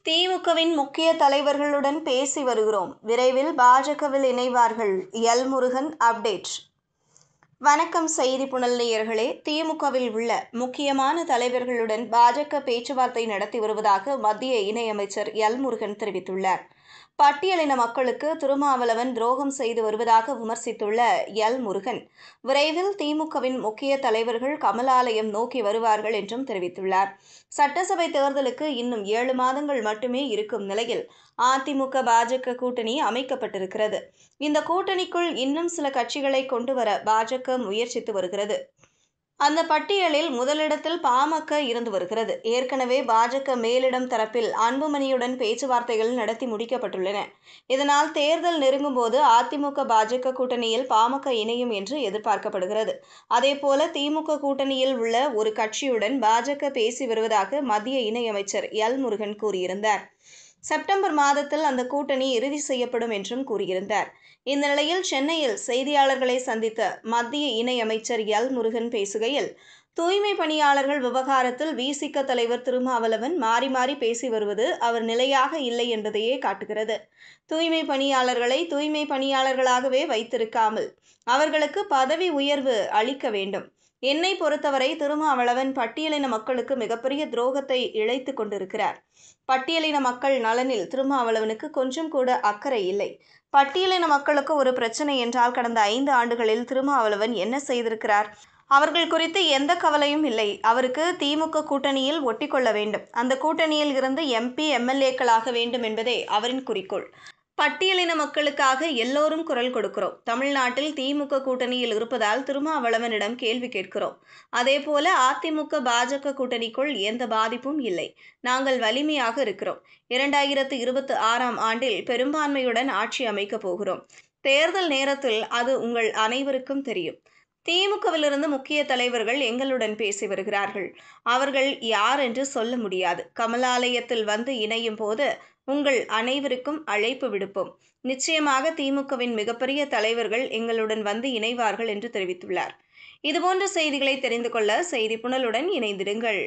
திமுகவின் முக்கிய தலைவர்களுடன் பேசி வருகிறோம். விரைவில் பாஜகவில் இணைவார்கள். எல். முருகன் அப்டேட். வணக்கம் செய்தி புனல் நேயர்களே. திமுகவில் உள்ள முக்கியமான தலைவர்களுடன் பாஜக பேச்சுவார்த்தை நடத்தி வருவதாக மத்திய இணையமைச்சர் எல். முருகன் தெரிவித்துள்ளார். பட்டியலின மக்களுக்கு திருமாவளவன் துரோகம் செய்து வருவதாக விமர்சித்துள்ள எல். முருகன், விரைவில் திமுகவின் முக்கிய தலைவர்கள் கமலாலயம் நோக்கி வருவார்கள் என்றும் தெரிவித்துள்ளார். சட்டசபை தேர்தலுக்கு இன்னும் 7 மாதங்கள் மட்டுமே இருக்கும் நிலையில் அதிமுக பாஜக கூட்டணி அமைக்கப்பட்டிருக்கிறது. இந்த கூட்டணிக்குள் இன்னும் சில கட்சிகளை கொண்டு வர பாஜக முயற்சித்து வருகிறது. அந்த பட்டியலில் முதலிடத்தில் பாமக இருந்து வருகிறது. ஏற்கனவே பாஜக மேலிடம் தரப்பில் அன்புமணியுடன் பேச்சுவார்த்தைகள் நடத்தி முடிக்கப்பட்டுள்ளன. இதனால் தேர்தல் நெருங்கும் போது அதிமுக பாஜக கூட்டணியில் பாமக இணையும் என்று எதிர்பார்க்கப்படுகிறது. அதேபோல திமுக கூட்டணியில் உள்ள ஒரு கட்சியுடன் பாஜக பேசி வருவதாக மத்திய இணையமைச்சர் எல். முருகன் கூறியிருந்தார். செப்டம்பர் மாதத்தில் அந்த கூட்டணி இறுதி செய்யப்படும் என்றும் கூறியிருந்தார். இந்த நிலையில் சென்னையில் செய்தியாளர்களை சந்தித்த மத்திய இணையமைச்சர் எல். முருகன் பேசுகையில், தூய்மை பணியாளர்கள் விவகாரத்தில் விசிக தலைவர் திருமாவளவன் மாறி மாறி பேசி வருவது அவர் நிலையாக இல்லை என்பதையே காட்டுகிறது. தூய்மை பணியாளர்களை தூய்மை பணியாளர்களாகவே வைத்திருக்காமல் அவர்களுக்கு பதவி உயர்வு அளிக்க வேண்டும். என்னை பொறுத்தவரை திருமாவளவன் பட்டியலின மக்களுக்கு மிகப்பெரிய துரோகத்தை இழைத்து கொண்டிருக்கிறார். பட்டியலின மக்கள் நலனில் திருமாவளவனுக்கு கொஞ்சம் கூட அக்கறை இல்லை. பட்டியலின மக்களுக்கு ஒரு பிரச்சனை என்றால் கடந்த 5 ஆண்டுகளில் திருமாவளவன் என்ன செய்திருக்கிறார்? அவர்கள் குறித்து எந்த கவலையும் இல்லை. அவருக்கு திமுக கூட்டணியில் ஒட்டிக்கொள்ள வேண்டும். அந்த கூட்டணியில் இருந்து MP, MLAக்களாக வேண்டும் என்பதே அவரின் குறிக்கோள். பட்டியலின மக்களுக்காக எல்லோரும் குரல் கொடுக்கிறோம். தமிழ்நாட்டில் திமுக கூட்டணியில் இருப்பதால் திருமாவளவனிடம் கேள்வி கேட்கிறோம். அதேபோல அதிமுக பாஜக கூட்டணிக்குள் எந்த பாதிப்பும் இல்லை. நாங்கள் வலிமையாக இருக்கிறோம். 2026ஆம் ஆண்டில் பெரும்பான்மையுடன் ஆட்சி அமைக்கப் போகிறோம். தேர்தல் நேரத்தில் அது உங்கள் அனைவருக்கும் தெரியும். திமுகவிலிருந்து முக்கிய தலைவர்கள் எங்களுடன் பேசி வருகிறார்கள். அவர்கள் யார் என்று சொல்ல முடியாது. கமலாலயத்தில் வந்து இணையும் போது உங்கள் அனைவருக்கும் அழைப்பு விடுப்போம். நிச்சயமாக திமுகவின் மிகப்பெரிய தலைவர்கள் எங்களுடன் வந்து இணைவார்கள் என்று தெரிவித்துள்ளார். இதுபோன்ற செய்திகளை தெரிந்து கொள்ள செய்தி புனலுடன் இணைந்திடுங்கள்.